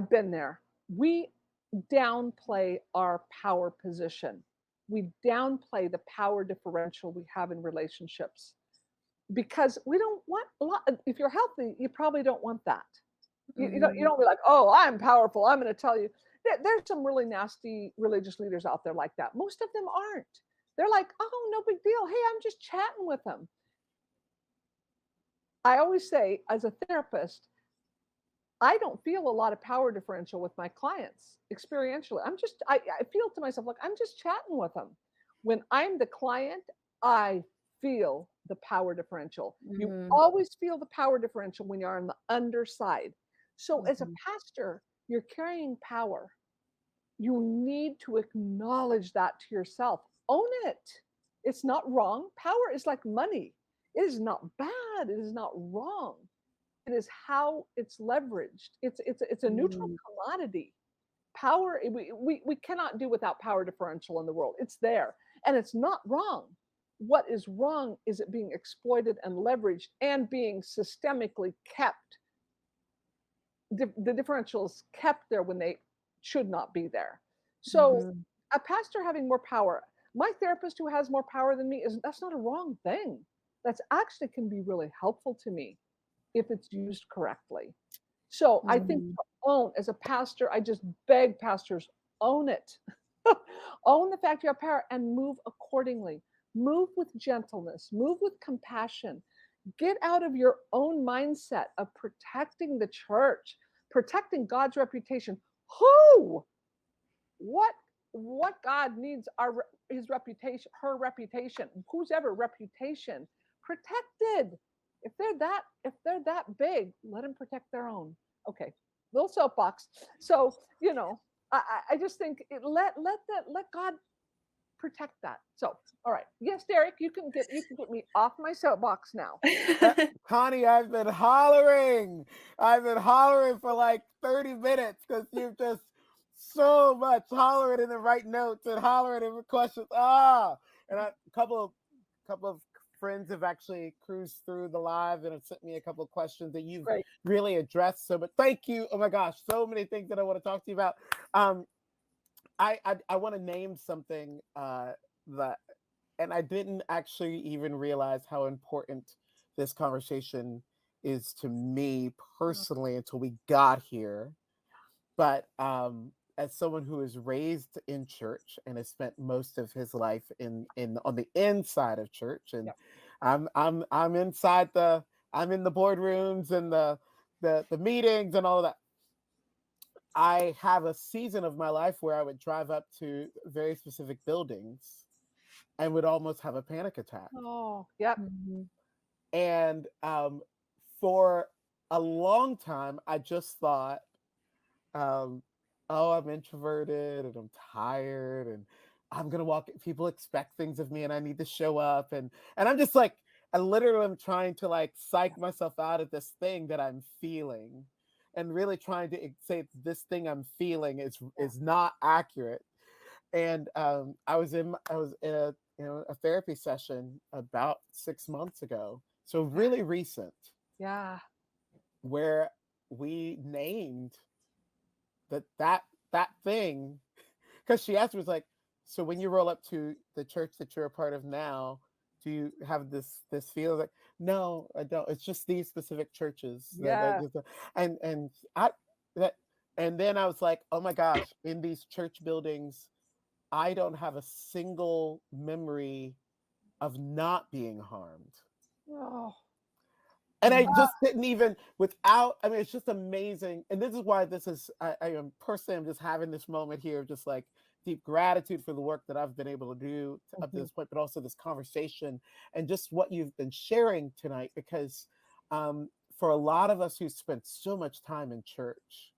been there. We downplay our power position. We downplay the power differential we have in relationships because we don't want a lot. If you're healthy, you probably don't want that. You Mm-hmm. don't be like, oh, I'm powerful. I'm going to tell you. There's some really nasty religious leaders out there like that. Most of them aren't. They're like, oh, no big deal. Hey, I'm just chatting with them. I always say, as a therapist, I don't feel a lot of power differential with my clients experientially. I feel to myself like I'm just chatting with them. When I'm the client, I feel the power differential. You Mm-hmm. always feel the power differential when you're on the underside. So, as a Mm-hmm. pastor, you're carrying power. You need to acknowledge that to yourself. Own it. It's not wrong. Power is like money. It is not bad. It is not wrong. It is how it's leveraged. It's a neutral Mm-hmm. commodity. Power, we cannot do without power differential in the world. It's there. And it's not wrong. What is wrong is it being exploited and leveraged and being systemically kept. The differentials kept there when they should not be there. So Mm-hmm. a pastor having more power, my therapist who has more power than me, is that's not a wrong thing. That's actually can be really helpful to me if it's used correctly. So I think Mm-hmm. to own as a pastor, I just beg pastors, own it. Own the fact you have power and move accordingly. Move with gentleness, move with compassion. Get out of your own mindset of protecting the church, protecting God's reputation. Who? What? What God needs his reputation, her reputation, whose ever reputation protected. If they're that big, let them protect their own. Okay, little soapbox. So I just think let God protect that. So all right, yes, Derrick, you can get me off my soapbox now. Connie, I've been hollering. I've been hollering for like 30 minutes because you've just so much hollering in the right notes and hollering in the questions. And a couple of friends have actually cruised through the live and have sent me a couple of questions that you've Great. really addressed. So, but thank you. Oh my gosh, so many things that I want to talk to you about. Um, I want to name something that, and I didn't actually even realize how important this conversation is to me personally until we got here. But as someone who is raised in church and has spent most of his life in on the inside of church, and Yep. I'm inside I'm in the boardrooms and the meetings and all of that. I have a season of my life where I would drive up to very specific buildings and would almost have a panic attack. Oh, yep. Mm-hmm. And for a long time, I just thought, um, oh, I'm introverted and I'm tired and I'm gonna walk. People expect things of me, and I need to show up. And I'm just like, I literally am trying to like psych myself out of this thing that I'm feeling, and really trying to say this thing I'm feeling is not accurate. And I was in a a therapy session about 6 months ago, so really recent, Yeah. where we named that that thing, because she asked me, was like, so when you roll up to the church that you're a part of now, do you have this feel? Like, no, I don't. It's just these specific churches Yeah. and I that and then I was like, oh my gosh, in these church buildings, I don't have a single memory of not being harmed. Oh. And I just didn't even without. I mean, it's just amazing. And this is why this is. I am personally. I'm just having this moment here, of just like deep gratitude for the work that I've been able to do up to Mhm. this point, but also this conversation and just what you've been sharing tonight. Because for a lot of us who spent so much time in church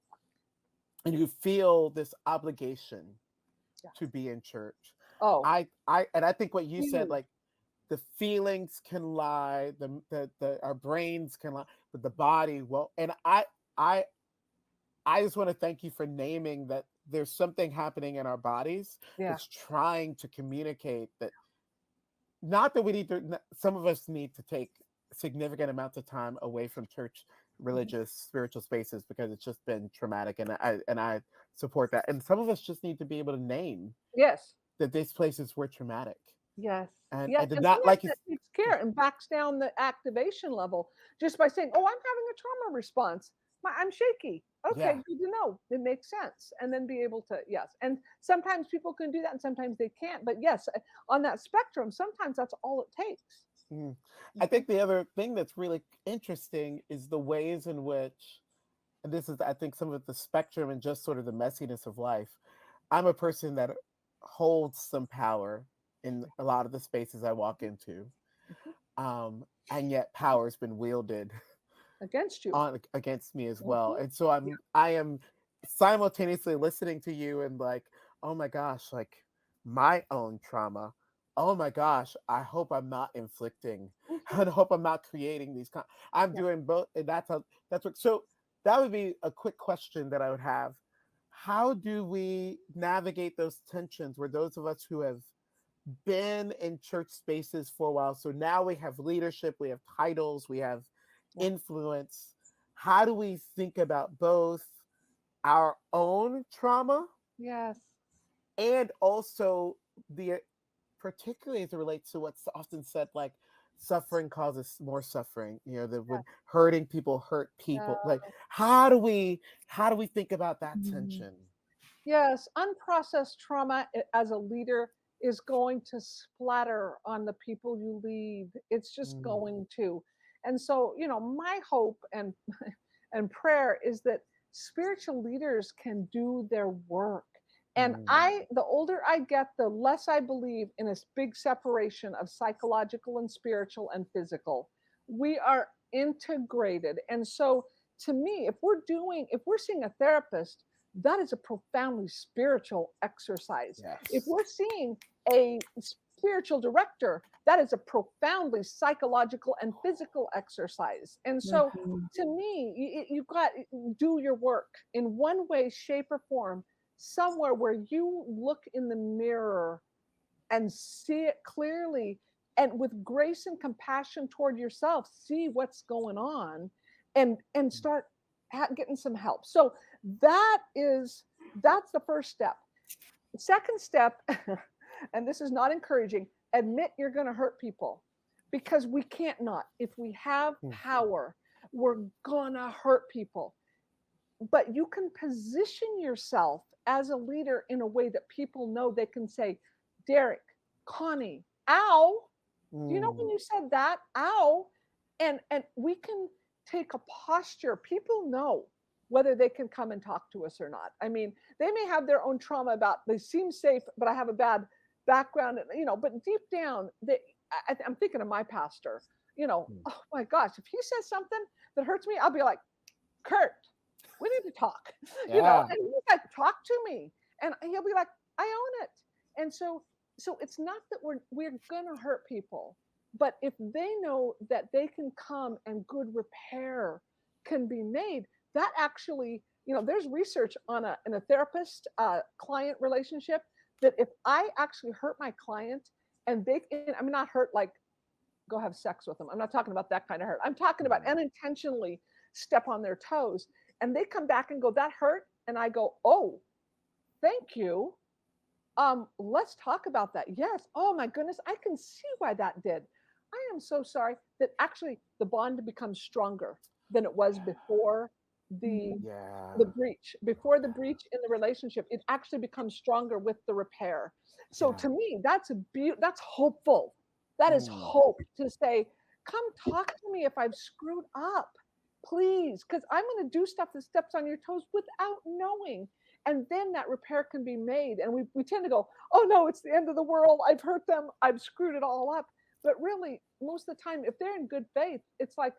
and who feel this obligation to Yes. be in church, Oh, I think what you said, huge. like the feelings can lie, the our brains can lie, but the body won't. And I I just want to thank you for naming that there's something happening in our bodies Yeah. that's trying to communicate that, not that we need to, some of us need to take significant amounts of time away from church, Mhm. religious, spiritual spaces, because it's just been traumatic, and I support that. And some of us just need to be able to name Yes. that these places were traumatic, Yes. Yes, and to and not sometimes like you. that takes care and backs down the activation level just by saying, "Oh, I'm having a trauma response. I'm shaky." Okay, Yeah. good to know. It makes sense, and then be able to yes. And sometimes people can do that, and sometimes they can't. But yes, on that spectrum, sometimes that's all it takes. Mm. I Mhm. think the other thing that's really interesting is the ways in which, and this is, I think, some of the spectrum and just sort of the messiness of life. I'm a person that holds some power in a lot of the spaces I walk into, Mhm. and yet power's been wielded Against you. on against me as well. Mhm. And so Yeah. I am simultaneously listening to you and like, oh my gosh, like my own trauma. Oh my gosh, I hope I'm not inflicting. Mhm. I hope I'm not creating these I'm Yeah. doing both, and that's what. So that would be a quick question that I would have. How do we navigate those tensions where those of us who have been in church spaces for a while, so now we have leadership, we have titles, we have Yeah. influence. How do we think about both our own trauma Yes. and also the, particularly as it relates to what's often said, like suffering causes more suffering, that Yeah. when hurting people hurt Yeah. people, like how do we think about that Mhm. tension? Yes, unprocessed trauma as a leader is going to splatter on the people you lead. It's just Mm, going to. And so, my hope and and prayer is that spiritual leaders can do their work. And mm, the older I get, the less I believe in this big separation of psychological and spiritual and physical. We are integrated. And so, to me, if we're seeing a therapist, that is a profoundly spiritual exercise. If yes. we're seeing a spiritual director, that is a profoundly psychological and physical exercise. And so, Mhm. to me, you've got do your work in one way, shape, or form, somewhere where you look in the mirror and see it clearly and with grace and compassion toward yourself see what's going on and start getting some help. So that's the first step. Second step, and this is not encouraging, admit you're going to hurt people, because we can't not. If we have Mm, power, we're gonna hurt people, but you can position yourself as a leader in a way that people know they can say, Derrick, Connie, ow. Do you know mm, when you said that? Ow. And we can take a posture. People know whether they can come and talk to us or not. I mean, they may have their own trauma about they seem safe, but I have a bad background, but deep down, I'm thinking of my pastor. mm. Oh my gosh, if he says something that hurts me, I'll be like, Kurt, we need to talk, Yeah. and he's like, talk to me. And he'll be like, I own it. And so it's not that we're gonna hurt people, but if they know that they can come and good repair can be made, that actually, there's research on a in a therapist client relationship, that if I actually hurt my client, and I'm not hurt like go have sex with them. I'm not talking about that kind of hurt. I'm talking about Mm. unintentionally step on their toes, and they come back and go, that hurt. And I go, oh, thank you. Let's talk about that. Yes. Oh my goodness, I can see why that did. I am so sorry. That actually the bond becomes stronger than it was before the Yeah. the breach. Before the breach in the relationship, it actually becomes stronger with the repair. So Yeah. to me, that's hopeful. That is Mm. hope to say, come talk to me if I've screwed up, please, because I'm going to do stuff that steps on your toes without knowing, and then that repair can be made. And we tend to go, oh no, it's the end of the world, I've hurt them, I've screwed it all up. But really, most of the time, if they're in good faith, it's like,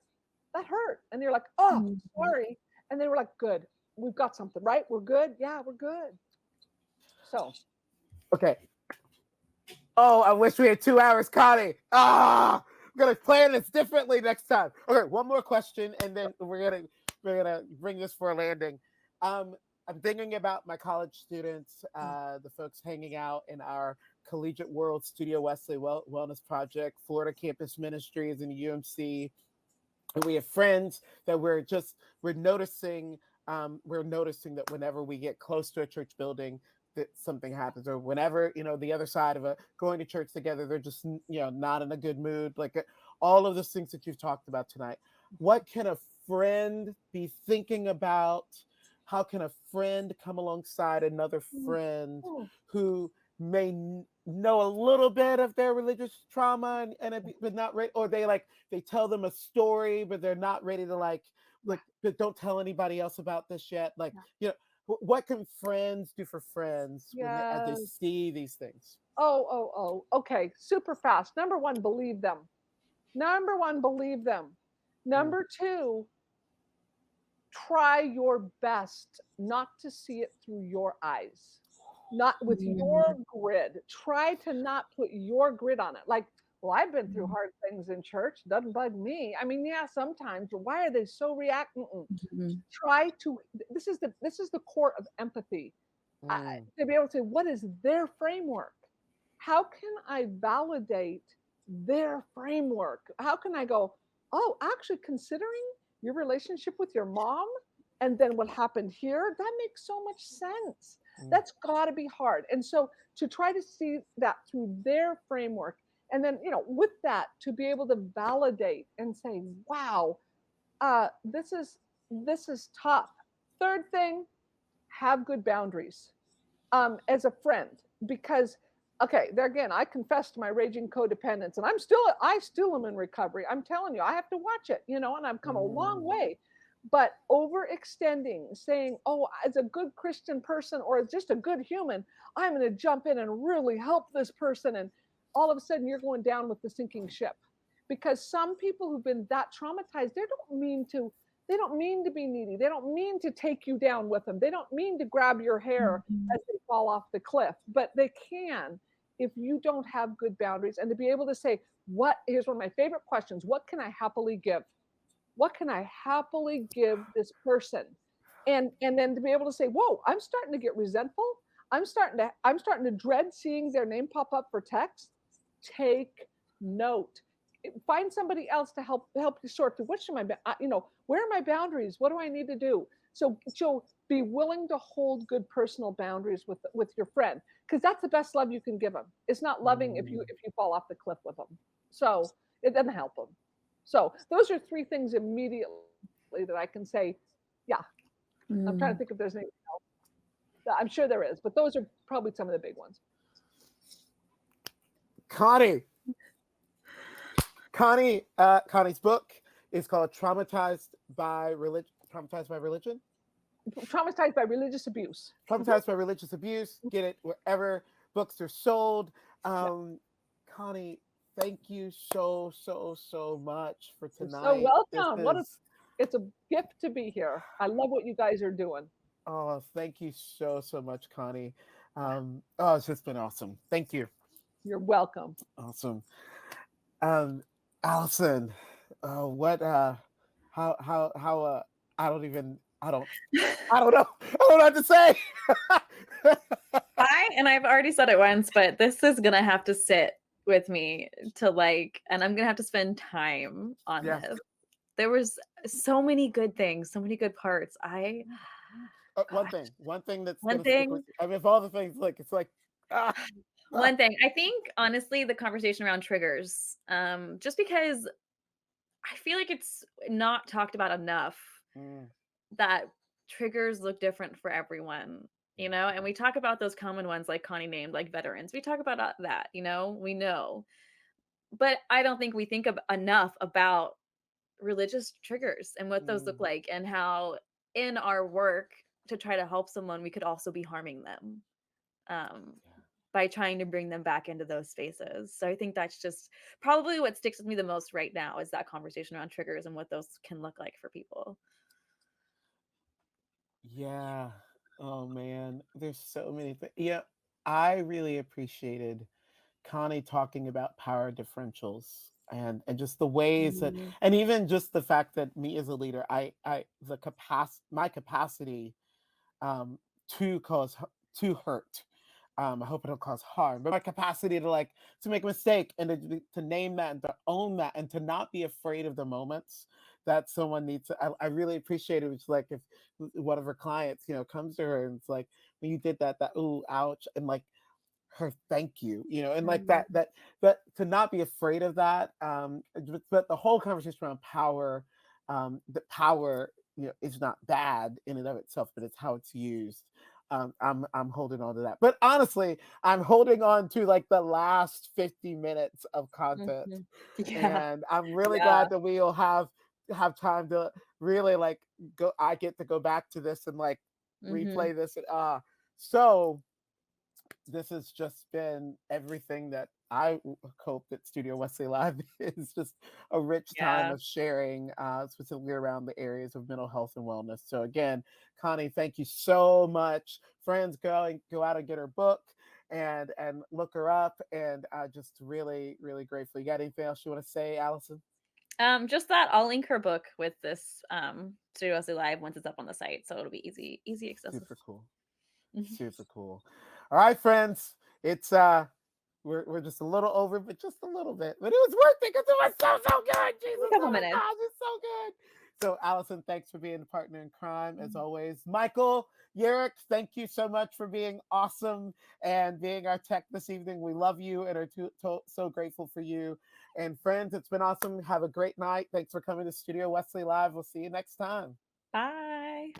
that hurt, and you're like, oh, Mhm. sorry. And they were like, good, we've got something, right? We're good. Yeah, we're good. So Okay. Oh, I wish we had 2 hours, Connie. Ah, I'm gonna plan this differently next time. Okay, one more question, and then we're gonna bring this for a landing. Um, I'm thinking about my college students, the folks hanging out in our Collegiate World Studio Wesley Wellness Project, Florida Campus Ministries, and UMC, and we have friends that we're noticing that whenever we get close to a church building, that something happens, or whenever the other side of a going to church together, they're just not in a good mood, like all of those things that you've talked about tonight. What can a friend be thinking about? How can a friend come alongside another friend who may know a little bit of their religious trauma, but not ready, or they tell them a story, but they're not ready to but don't tell anybody else about this yet. What can friends do for friends as they yes. see these things? Oh, okay, super fast. Number one, believe them. Number one, believe them. Mm, Number two, try your best not to see it through your eyes, not with your Mhm. grid. Try to not put your grid on it. Like, well, I've been through Mhm. hard things in church. Doesn't bug me. I mean, yeah, sometimes. But why are they so reacting? Mhm. Try to. This is the core of empathy. mm, To be able to say, what is their framework? How can I validate their framework? How can I go, oh, actually, considering your relationship with your mom and then what happened here, that makes so much sense. mm, That's got to be hard. And so to try to see that through their framework, and then, with that, to be able to validate and say, wow, this is tough. Third thing, have good boundaries as a friend, because okay, there again, I confessed my raging codependence, and I still am in recovery. I'm telling you, I have to watch it, and I've come a long mm, way. But overextending, saying, oh, as a good Christian person or as just a good human, I'm going to jump in and really help this person, and all of a sudden you're going down with the sinking ship. Because some people who've been that traumatized, they don't mean to be needy. They don't mean to take you down with them. They don't mean to grab your hair Mhm. as they fall off the cliff, but they can if you don't have good boundaries. And to be able to say, here's one of my favorite questions: what can I happily give? What can I happily give this person? And then to be able to say, whoa, I'm starting to get resentful. I'm starting to dread seeing their name pop up for text. Take note. Find somebody else to help you sort through, where are my boundaries? What do I need to do? So be willing to hold good personal boundaries with your friend, because that's the best love you can give them. It's not loving if you mm. if you fall off the cliff with them. So it doesn't help them. So those are three things immediately that I can say. Yeah, I'm trying to Mm. think if there's anything else. I'm sure there is, but those are probably some of the big ones. Connie, Connie's book is called Traumatized by Religion. Traumatized by religious abuse. Traumatized by Religious Abuse. Get it wherever books are sold. Yeah, Connie, thank you so much for you're so tonight. This welcome. is It's a gift to be here. I love what you guys are doing. Oh, thank you so much, Connie. Oh, it's just been awesome. Thank you. You're welcome. Awesome. Um, Allison, what, I don't even, I don't know. I don't know what to say. I've already said it once, but this is gonna have to sit with me to like, and I'm gonna have to spend time on Yes. this. There was so many good things, so many good parts. One Gosh, one thing that's one gonna stick with thing, you. I mean, of all the things, like it's like, ah, ah, one thing. I think honestly, the conversation around triggers, just because I feel like it's not talked about enough mm, that triggers look different for everyone, and we talk about those common ones like Connie named, like veterans. We talk about that, we know. But I don't think we think of enough about religious triggers and what those look mm, like and how in our work to try to help someone, we could also be harming them. Um, yeah. by trying to bring them back into those spaces. So I think that's just probably what sticks with me the most right now is that conversation around triggers and what those can look like for people. Yeah. Oh man, there's so many things. Yeah, I really appreciated Connie talking about power differentials and just the ways that, Mhm. and even just the fact that me as a leader, I the capacity, my capacity, um, to to hurt. I hope it don't cause harm, but my capacity to like to make a mistake and to name that and to own that and to not be afraid of the moments that someone needs. I really appreciate it. It's like if one of her clients, comes to her and it's like, when you did that, ooh, ouch, and like her thank you, and like Mhm. that to not be afraid of that. But the whole conversation around power, the power, is not bad in and of itself, but it's how it's used. I'm holding on to that. But honestly, I'm holding on to like the last 50 minutes of content. Mhm. Yeah. And I'm really Yeah. glad that we'll have time to really like go. I get to go back to this and like Mhm. replay this. And so this has just been everything that I hope that Studio Wesley Live is, just a rich time Yeah. of sharing, specifically around the areas of mental health and wellness. So again, Connie, thank you so much. Friends, go out and get her book and look her up. And just really, really grateful. You got anything else you want to say, Allison? Just that I'll link her book with this Studio SA Live once it's up on the site. So it'll be easy accessible. Super cool. Mhm. Super cool. All right, friends. It's we're just a little over, but just a little bit. But it was worth it because it was so good. A Jesus, couple oh my minutes. gosh, it's so good. So Allison, thanks for being a partner in crime as Mhm. always. Michael, Yerrick, thank you so much for being awesome and being our tech this evening. We love you and are so grateful for you. And friends, it's been awesome. Have a great night. Thanks for coming to Studio Wesley Live. We'll see you next time. Bye.